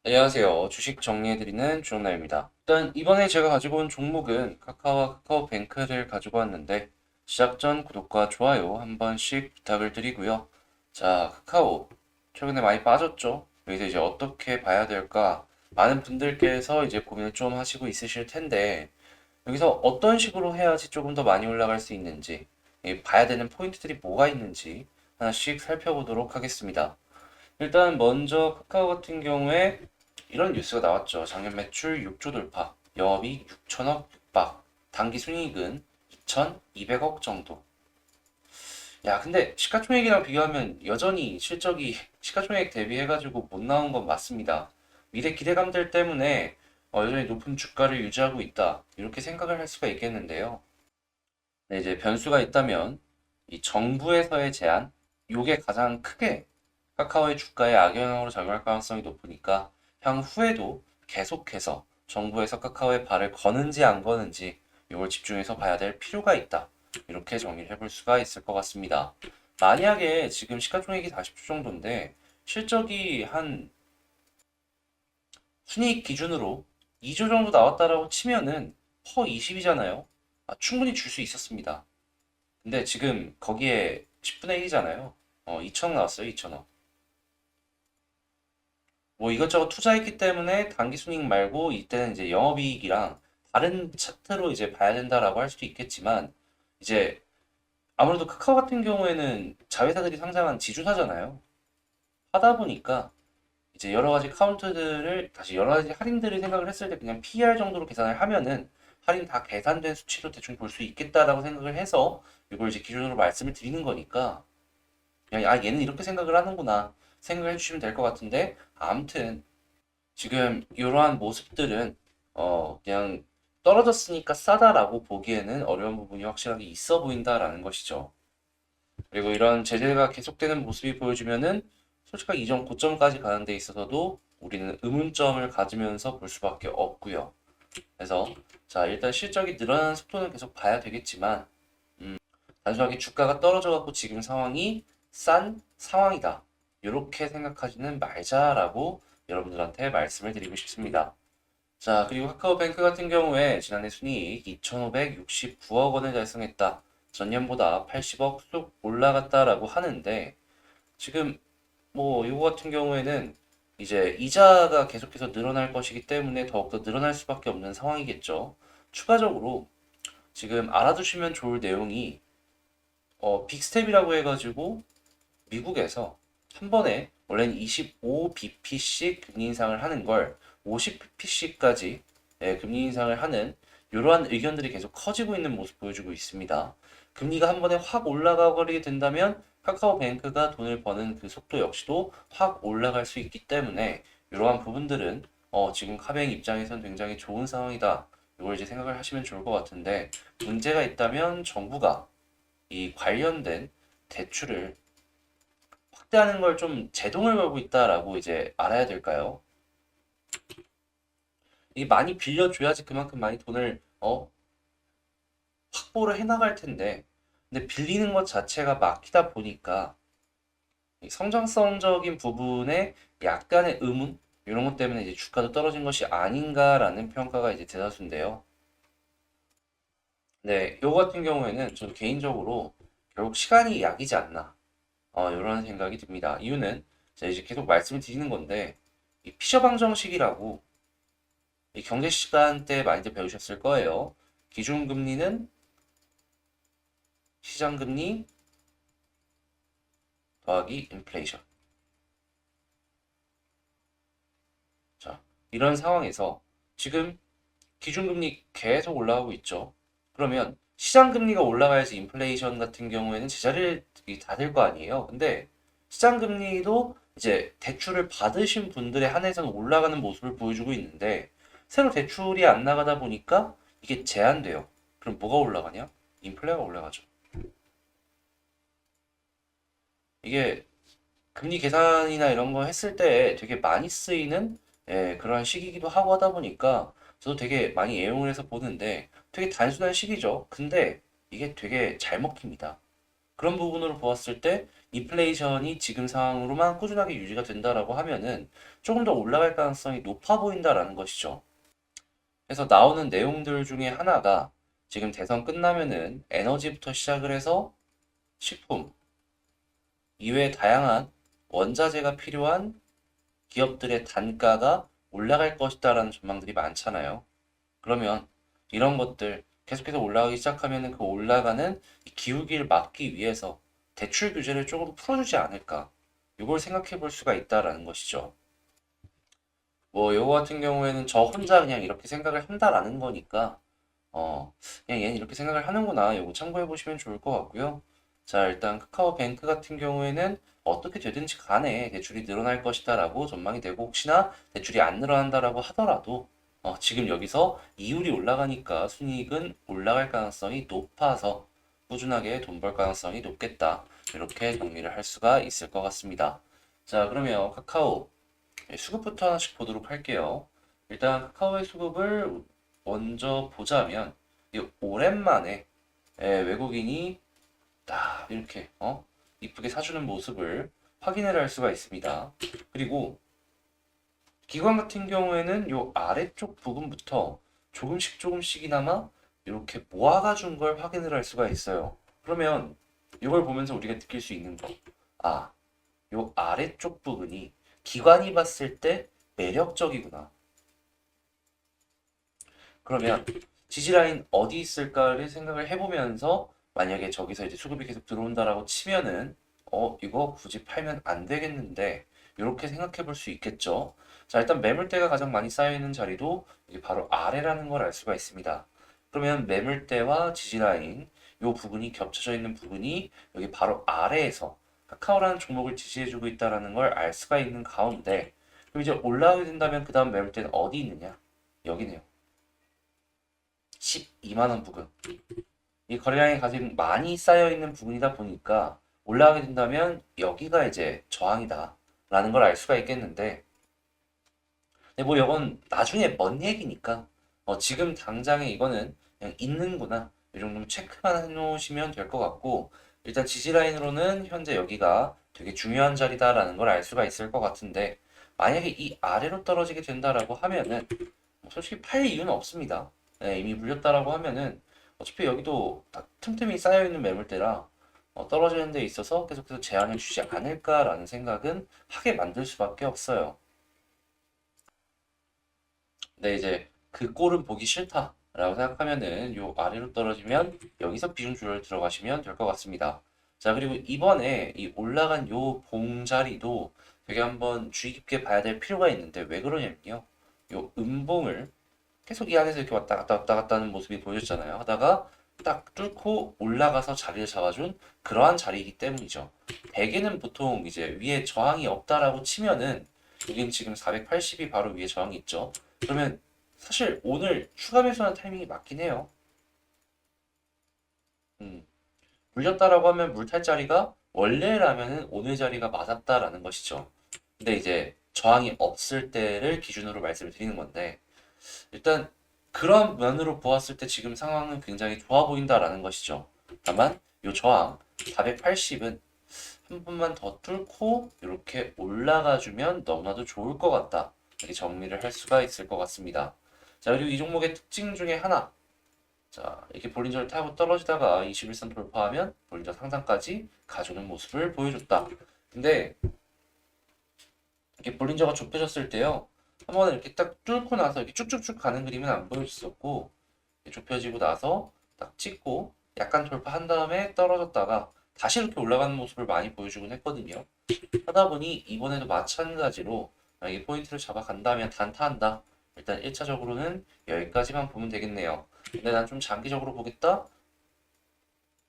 안녕하세요. 주식 정리해드리는 주영남입니다. 일단 이번에 제가 가지고 온 종목은 카카오와 카카오뱅크를 가지고 왔는데 시작 전 구독과 좋아요 한 번씩 부탁을 드리고요. 자, 카카오 최근에 많이 빠졌죠? 여기서 이제 어떻게 봐야 될까? 많은 분들께서 이제 고민을 좀 하시고 있으실 텐데 여기서 어떤 식으로 해야지 조금 더 많이 올라갈 수 있는지 봐야 되는 포인트들이 뭐가 있는지 하나씩 살펴보도록 하겠습니다. 일단 먼저 카카오 같은 경우에 이런 뉴스가 나왔죠. 작년 매출 6조 돌파, 영업이익 6천억 육박, 당기 순이익은 2,200억 정도. 야, 근데 시가총액이랑 비교하면 여전히 실적이 시가총액 대비해가지고 못 나온 건 맞습니다. 미래 기대감들 때문에 여전히 높은 주가를 유지하고 있다. 이렇게 생각을 할 수가 있겠는데요. 네, 이제 변수가 있다면 이 정부에서의 제한, 요게 가장 크게 카카오의 주가에 악영향으로 작용할 가능성이 높으니까 향후에도 계속해서 정부에서 카카오의 발을 거는지 안 거는지 이걸 집중해서 봐야 될 필요가 있다. 이렇게 정리를 해볼 수가 있을 것 같습니다. 만약에 지금 시가총액이 40조 정도인데 실적이 한 순이익 기준으로 2조 정도 나왔다라고 치면은 퍼 20이잖아요. 충분히 줄 수 있었습니다. 근데 지금 거기에 10분의 1이잖아요. 2천억 나왔어요, 2천억. 뭐 이것저것 투자했기 때문에 단기 순이익 말고 이때는 이제 영업이익이랑 다른 차트로 이제 봐야 된다라고 할 수도 있겠지만 이제 아무래도 카카오 같은 경우에는 자회사들이 상장한 지주사잖아요. 하다 보니까 이제 여러 가지 카운트들을 다시 여러 가지 할인들을 생각을 했을 때 그냥 PR 정도로 계산을 하면은 할인 다 계산된 수치로 대충 볼 수 있겠다라고 생각을 해서 이걸 이제 기준으로 말씀을 드리는 거니까 그냥 얘는 이렇게 생각을 하는구나 생각해 주시면 될 것 같은데 아무튼 지금 이러한 모습들은 그냥 떨어졌으니까 싸다라고 보기에는 어려운 부분이 확실하게 있어 보인다라는 것이죠. 그리고 이런 제재가 계속되는 모습이 보여지면은 솔직하게 이전 고점까지 가는 데 있어서도 우리는 의문점을 가지면서 볼 수밖에 없고요. 그래서 자 일단 실적이 늘어나는 속도는 계속 봐야 되겠지만 단순하게 주가가 떨어져 갖고 지금 상황이 싼 상황이다. 이렇게 생각하지는 말자라고 여러분들한테 말씀을 드리고 싶습니다. 자, 그리고 카카오뱅크 같은 경우에 지난해 순이익 2,569억 원을 달성했다. 전년보다 80억 쑥 올라갔다라고 하는데 지금 뭐 이거 같은 경우에는 이제 이자가 계속해서 늘어날 것이기 때문에 더욱더 늘어날 수밖에 없는 상황이겠죠. 추가적으로 지금 알아두시면 좋을 내용이 빅스텝이라고 해가지고 미국에서 한 번에 원래는 25bp씩 금리 인상을 하는 걸 50bp씩까지 금리 인상을 하는 이러한 의견들이 계속 커지고 있는 모습 보여주고 있습니다. 금리가 한 번에 확 올라가 버리게 된다면 카카오뱅크가 돈을 버는 그 속도 역시도 확 올라갈 수 있기 때문에 이러한 부분들은 지금 카뱅 입장에선 굉장히 좋은 상황이다. 이걸 이제 생각을 하시면 좋을 것 같은데 문제가 있다면 정부가 이 관련된 대출을 확대하는 걸 좀 제동을 걸고 있다라고 이제 알아야 될까요? 이 많이 빌려줘야지 그만큼 많이 돈을 확보를 해나갈 텐데 근데 빌리는 것 자체가 막히다 보니까 이 성장성적인 부분에 약간의 의문 이런 것 때문에 이제 주가도 떨어진 것이 아닌가라는 평가가 이제 대다수인데요. 네, 이거 같은 경우에는 저는 개인적으로 결국 시간이 약이지 않나 이런 생각이 듭니다. 이유는 제가 이제 계속 말씀을 드리는 건데 이 피셔 방정식이라고 이 경제 시간 때 많이들 배우셨을 거예요. 기준금리는 시장금리 더하기 인플레이션. 자, 이런 상황에서 지금 기준금리 계속 올라가고 있죠. 그러면 시장금리가 올라가야지 인플레이션 같은 경우에는 제자리를 다 될 거 아니에요. 근데 시장금리도 이제 대출을 받으신 분들에 한해서는 올라가는 모습을 보여주고 있는데 새로 대출이 안 나가다 보니까 이게 제한돼요. 그럼 뭐가 올라가냐? 인플레가 올라가죠. 이게 금리 계산이나 이런 거 했을 때 되게 많이 쓰이는 그런 시기이기도 하고 하다 보니까 저도 되게 많이 애용을 해서 보는데 되게 단순한 시기죠. 근데 이게 되게 잘 먹힙니다. 그런 부분으로 보았을 때 인플레이션이 지금 상황으로만 꾸준하게 유지가 된다라고 하면은 조금 더 올라갈 가능성이 높아 보인다라는 것이죠. 그래서 나오는 내용들 중에 하나가 지금 대선 끝나면은 에너지부터 시작을 해서 식품 이외에 다양한 원자재가 필요한 기업들의 단가가 올라갈 것이다라는 전망들이 많잖아요. 그러면 이런 것들 계속해서 올라가기 시작하면 그 올라가는 기울기를 막기 위해서 대출 규제를 조금 풀어주지 않을까. 이걸 생각해 볼 수가 있다라는 것이죠. 뭐 요거 같은 경우에는 저 혼자 그냥 이렇게 생각을 한다라는 거니까 그냥 얘는 이렇게 생각을 하는구나. 요거 참고해 보시면 좋을 것 같고요. 자, 일단 카카오뱅크 같은 경우에는 어떻게 되든지 간에 대출이 늘어날 것이다라고 전망이 되고 혹시나 대출이 안 늘어난다라고 하더라도 지금 여기서 이율이 올라가니까 순이익은 올라갈 가능성이 높아서 꾸준하게 돈 벌 가능성이 높겠다. 이렇게 정리를 할 수가 있을 것 같습니다. 자, 그러면 카카오 수급부터 하나씩 보도록 할게요. 일단 카카오의 수급을 먼저 보자면 오랜만에 외국인이 딱 이렇게 이쁘게 사주는 모습을 확인을 할 수가 있습니다. 그리고 기관 같은 경우에는 요 아래쪽 부분부터 조금씩이나마 이렇게 모아가 준 걸 확인을 할 수가 있어요. 그러면 이걸 보면서 우리가 느낄 수 있는 거, 요 아래쪽 부분이 기관이 봤을 때 매력적이구나. 그러면 지지라인 어디 있을까를 생각을 해보면서 만약에 저기서 이제 수급이 계속 들어온다라고 치면은 이거 굳이 팔면 안 되겠는데 이렇게 생각해 볼 수 있겠죠. 자, 일단 매물대가 가장 많이 쌓여 있는 자리도 이게 바로 아래라는 걸 알 수가 있습니다. 그러면 매물대와 지지라인 요 부분이 겹쳐져 있는 부분이 여기 바로 아래에서 카카오라는 종목을 지지해주고 있다라는 걸 알 수가 있는 가운데 그럼 이제 올라오게 된다면 그 다음 매물대는 어디 있느냐? 여기네요. 12만 원 부근. 이 거래량이 가장 많이 쌓여 있는 부분이다 보니까 올라가게 된다면 여기가 이제 저항이다 라는 걸 알 수가 있겠는데 근데 뭐 이건 나중에 먼 얘기니까 지금 당장에 이거는 그냥 있는구나 이 정도면 체크만 해놓으시면 될 것 같고 일단 지지라인으로는 현재 여기가 되게 중요한 자리다라는 걸 알 수가 있을 것 같은데 만약에 이 아래로 떨어지게 된다라고 하면은 솔직히 팔 이유는 없습니다. 네, 이미 물렸다라고 하면은 어차피 여기도 다 틈틈이 쌓여있는 매물대라 떨어지는 데 있어서 계속해서 제한을 주지 않을까라는 생각은 하게 만들 수밖에 없어요. 근데 이제 그 꼴은 보기 싫다라고 생각하면은 요 아래로 떨어지면 여기서 비중 조절 들어가시면 될 것 같습니다. 자, 그리고 이번에 이 올라간 요 봉자리도 되게 한번 주의 깊게 봐야 될 필요가 있는데 왜 그러냐면요. 요 음봉을 계속 이 안에서 이렇게 왔다 갔다 하는 모습이 보여졌잖아요. 하다가 딱 뚫고 올라가서 자리를 잡아준 그러한 자리이기 때문이죠. 대개는 보통 이제 위에 저항이 없다라고 치면은 여긴 지금 480이 바로 위에 저항이 있죠. 그러면 사실 오늘 추가 매수하는 타이밍이 맞긴 해요. 음, 물렸다라고 하면 물탈 자리가 원래라면은 오늘 자리가 맞았다라는 것이죠. 근데 이제 저항이 없을 때를 기준으로 말씀을 드리는 건데 일단 그런 면으로 보았을 때 지금 상황은 굉장히 좋아 보인다라는 것이죠. 다만 이 저항 480은 한 번만 더 뚫고 이렇게 올라가 주면 너무나도 좋을 것 같다. 이렇게 정리를 할 수가 있을 것 같습니다. 자, 그리고 이 종목의 특징 중에 하나. 자, 이렇게 볼린저를 타고 떨어지다가 21선 돌파하면 볼린저 상단까지 가져오는 모습을 보여줬다. 근데 이렇게 볼린저가 좁혀졌을 때요. 한번 이렇게 딱 뚫고 나서 이렇게 쭉쭉쭉 가는 그림은 안 보여줬었고 좁혀지고 나서 딱 찍고 약간 돌파한 다음에 떨어졌다가 다시 이렇게 올라가는 모습을 많이 보여주곤 했거든요. 하다 보니 이번에도 마찬가지로 만약에 포인트를 잡아간다면 단타한다. 일단 1차적으로는 여기까지만 보면 되겠네요. 근데 난 좀 장기적으로 보겠다.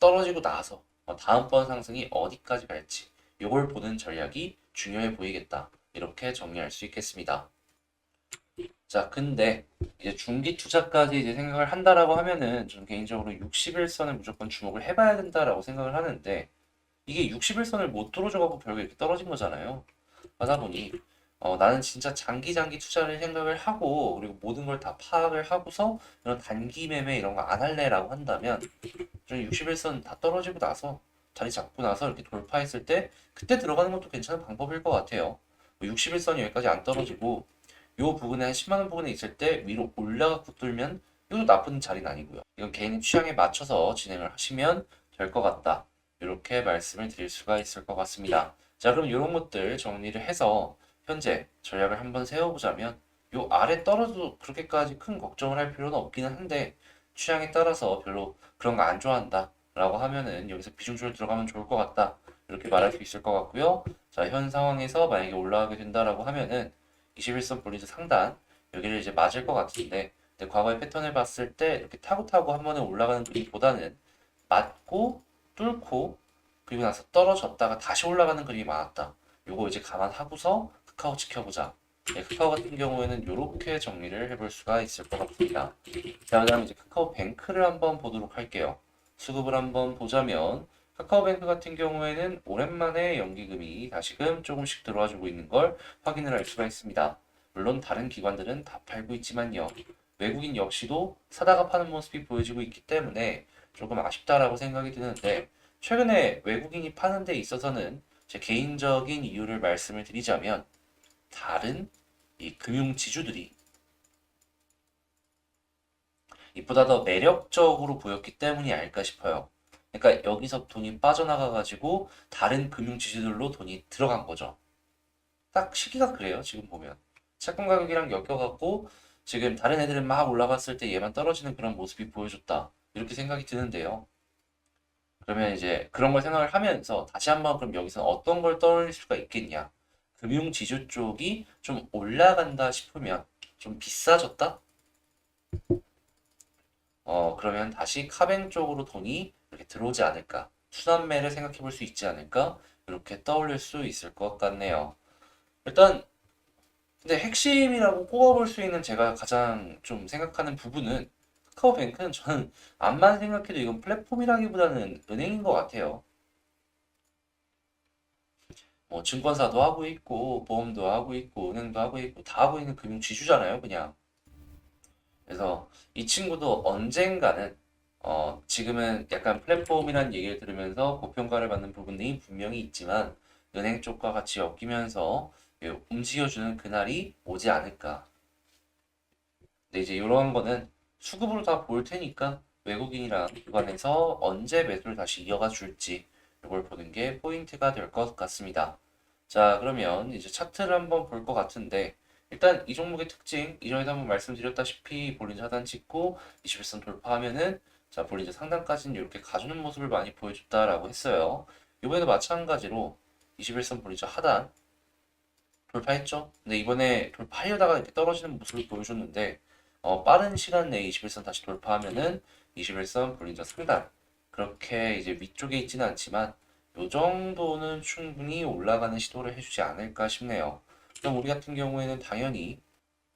떨어지고 나서 다음번 상승이 어디까지 갈지 이걸 보는 전략이 중요해 보이겠다. 이렇게 정리할 수 있겠습니다. 자, 근데 이제 중기 투자까지 이제 생각을 한다라고 하면은 저는 개인적으로 61선을 무조건 주목을 해봐야 된다라고 생각을 하는데 이게 61선을 못 뚫어줘갖고 결국 이렇게 떨어진 거잖아요. 하다 보니 나는 진짜 장기 투자를 생각을 하고 그리고 모든 걸 다 파악을 하고서 이런 단기 매매 이런 거 안 할래라고 한다면 저는 61선 다 떨어지고 나서 자리 잡고 나서 이렇게 돌파했을 때 그때 들어가는 것도 괜찮은 방법일 것 같아요. 61선이 여기까지 안 떨어지고 요 부분에 한 10만 원 부분에 있을 때 위로 올라가고 뚫면 이것도 나쁜 자리는 아니고요. 이건 개인의 취향에 맞춰서 진행을 하시면 될 것 같다. 이렇게 말씀을 드릴 수가 있을 것 같습니다. 자, 그럼 이런 것들 정리를 해서 현재 전략을 한번 세워보자면 요 아래 떨어져도 그렇게까지 큰 걱정을 할 필요는 없기는 한데 취향에 따라서 별로 그런 거 안 좋아한다 라고 하면은 여기서 비중주를 들어가면 좋을 것 같다 이렇게 말할 수 있을 것 같고요. 자, 현 상황에서 만약에 올라가게 된다라고 하면은 21선 볼리저 상단 여기를 이제 맞을 것 같은데 근데 과거의 패턴을 봤을 때 이렇게 타고 타고 한 번에 올라가는 그림보다는 맞고 뚫고 그리고 나서 떨어졌다가 다시 올라가는 그림이 많았다. 요거 이제 감안하고서 카카오 지켜보자. 네, 카카오 같은 경우에는 이렇게 정리를 해볼 수가 있을 것 같습니다. 자, 그다음에 이제 카카오 뱅크를 한번 보도록 할게요. 수급을 한번 보자면 카카오뱅크 같은 경우에는 오랜만에 연기금이 다시금 조금씩 들어와주고 있는 걸 확인을 할 수가 있습니다. 물론 다른 기관들은 다 팔고 있지만요. 외국인 역시도 사다가 파는 모습이 보여지고 있기 때문에 조금 아쉽다라고 생각이 드는데 최근에 외국인이 파는 데 있어서는 제 개인적인 이유를 말씀을 드리자면 다른 이 금융 지주들이 이보다 더 매력적으로 보였기 때문이 아닐까 싶어요. 그러니까 여기서 돈이 빠져나가가지고 다른 금융 지주들로 돈이 들어간 거죠. 딱 시기가 그래요. 지금 보면 채권 가격이랑 엮여갖고 지금 다른 애들은 막 올라갔을 때 얘만 떨어지는 그런 모습이 보여줬다. 이렇게 생각이 드는데요. 그러면 이제 그런 걸 생각을 하면서 다시 한번 그럼 여기서 어떤 걸 떠올릴 수가 있겠냐? 금융 지주 쪽이 좀 올라간다 싶으면 좀 비싸졌다? 그러면 다시 카뱅 쪽으로 돈이 이렇게 들어오지 않을까? 순환매를 생각해 볼 수 있지 않을까? 이렇게 떠올릴 수 있을 것 같네요. 일단 근데 핵심이라고 꼽아볼 수 있는 제가 가장 좀 생각하는 부분은 카카오뱅크는 저는 암만 생각해도 이건 플랫폼이라기보다는 은행인 것 같아요. 뭐 증권사도 하고 있고 보험도 하고 있고 은행도 하고 있고 다 하고 있는 금융 지주잖아요, 그냥. 그래서 이 친구도 언젠가는 지금은 약간 플랫폼이라는 얘기를 들으면서 고평가를 받는 부분이 분명히 있지만 은행 쪽과 같이 엮이면서 움직여주는 그날이 오지 않을까. 근데 이제 이런 거는 수급으로 다 보일 테니까 외국인이랑 기관에서 언제 매수를 다시 이어가 줄지 이걸 보는 게 포인트가 될 것 같습니다. 자, 그러면 이제 차트를 한번 볼 것 같은데 일단 이 종목의 특징 이전에도 한번 말씀드렸다시피 볼린저 하단 찍고 21선 돌파하면은 자, 볼린저 상단까지는 이렇게 가주는 모습을 많이 보여줬다라고 했어요. 이번에도 마찬가지로 21선 볼린저 하단 돌파했죠. 근데 이번에 돌파하려다가 이렇게 떨어지는 모습을 보여줬는데 빠른 시간 내에 21선 다시 돌파하면은 21선 볼린저 상단 그렇게 이제 위쪽에 있지는 않지만 요 정도는 충분히 올라가는 시도를 해주지 않을까 싶네요. 그럼 우리 같은 경우에는 당연히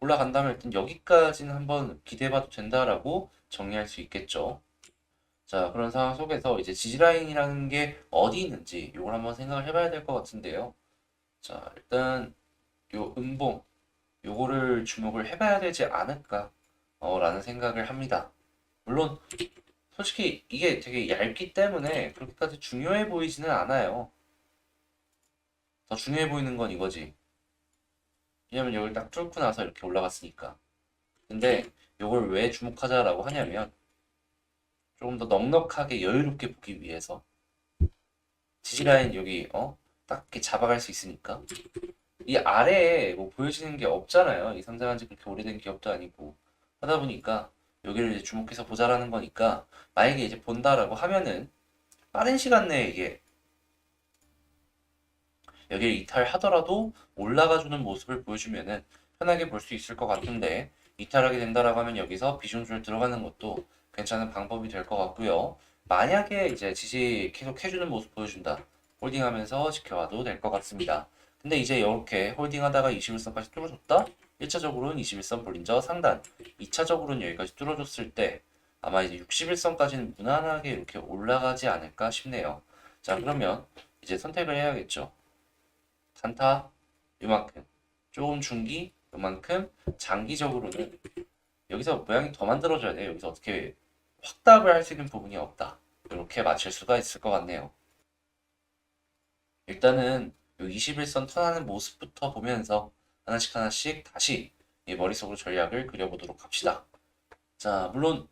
올라간다면 일단 여기까지는 한번 기대해봐도 된다라고 정리할 수 있겠죠. 자, 그런 상황 속에서 이제 지지라인이라는 게 어디 있는지 이걸 한번 생각을 해봐야 될 것 같은데요. 자, 일단 요 음봉 요거를 주목을 해봐야 되지 않을까 라는 생각을 합니다. 물론 솔직히 이게 되게 얇기 때문에 그렇게까지 중요해 보이지는 않아요. 더 중요해 보이는 건 이거지. 왜냐면 여기를 딱 뚫고 나서 이렇게 올라갔으니까. 근데 요걸 왜 주목하자라고 하냐면 조금 더 넉넉하게 여유롭게 보기 위해서 지지라인 여기 딱 이렇게 잡아갈 수 있으니까 이 아래에 뭐 보여지는 게 없잖아요. 이 상장한 지 그렇게 오래된 기업도 아니고 하다 보니까 여기를 이제 주목해서 보자라는 거니까 만약에 이제 본다라고 하면은 빠른 시간 내에 이게 여기를 이탈하더라도 올라가주는 모습을 보여주면은 편하게 볼 수 있을 것 같은데 이탈하게 된다라고 하면 여기서 비중줄 들어가는 것도 괜찮은 방법이 될 것 같고요. 만약에 이제 지지 계속 해주는 모습 보여준다. 홀딩하면서 지켜봐도 될 것 같습니다. 근데 이제 이렇게 홀딩하다가 21선까지 뚫어줬다? 1차적으로는 21선 볼린저 상단, 2차적으로는 여기까지 뚫어줬을 때 아마 이제 61선까지는 무난하게 이렇게 올라가지 않을까 싶네요. 자, 그러면 이제 선택을 해야겠죠. 단타 요만큼, 조금 중기 요만큼, 장기적으로는 여기서 모양이 더 만들어져야 돼요. 여기서 어떻게 확답을 할 수 있는 부분이 없다. 이렇게 맞출 수가 있을 것 같네요. 일단은 요 21선 턴하는 모습부터 보면서 하나씩 하나씩 다시 이 머릿속으로 전략을 그려보도록 합시다. 자, 물론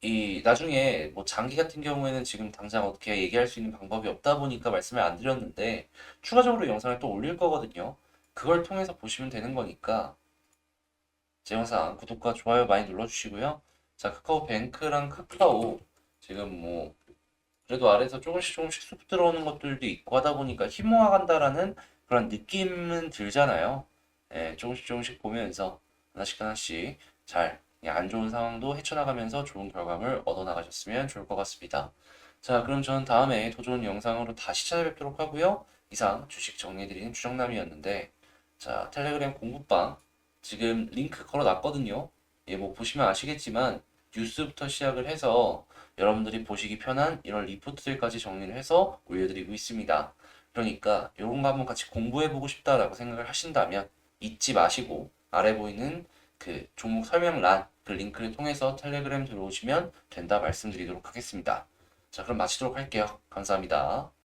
이 나중에 뭐 장기 같은 경우에는 지금 당장 어떻게 얘기할 수 있는 방법이 없다 보니까 말씀을 안 드렸는데 추가적으로 영상을 또 올릴 거거든요. 그걸 통해서 보시면 되는 거니까 제 영상 구독과 좋아요 많이 눌러주시고요. 자, 카카오뱅크랑 카카오 지금 뭐 그래도 아래에서 조금씩 조금씩 쑥 들어오는 것들도 있고 하다 보니까 힘모아간다라는 그런 느낌은 들잖아요. 예, 조금씩 조금씩 보면서 하나씩 하나씩 잘 안 좋은 상황도 헤쳐나가면서 좋은 결과물 얻어나가셨으면 좋을 것 같습니다. 자, 그럼 저는 다음에 더 좋은 영상으로 다시 찾아뵙도록 하고요. 이상 주식 정리해드리는 주정남이었는데, 자, 텔레그램 공부방 지금 링크 걸어놨거든요. 예, 뭐 보시면 아시겠지만 뉴스부터 시작을 해서 여러분들이 보시기 편한 이런 리포트들까지 정리를 해서 올려드리고 있습니다. 그러니까 이런 거 한번 같이 공부해보고 싶다라고 생각을 하신다면 잊지 마시고 아래 보이는 그 종목 설명란 그 링크를 통해서 텔레그램 들어오시면 된다 말씀드리도록 하겠습니다. 자, 그럼 마치도록 할게요. 감사합니다.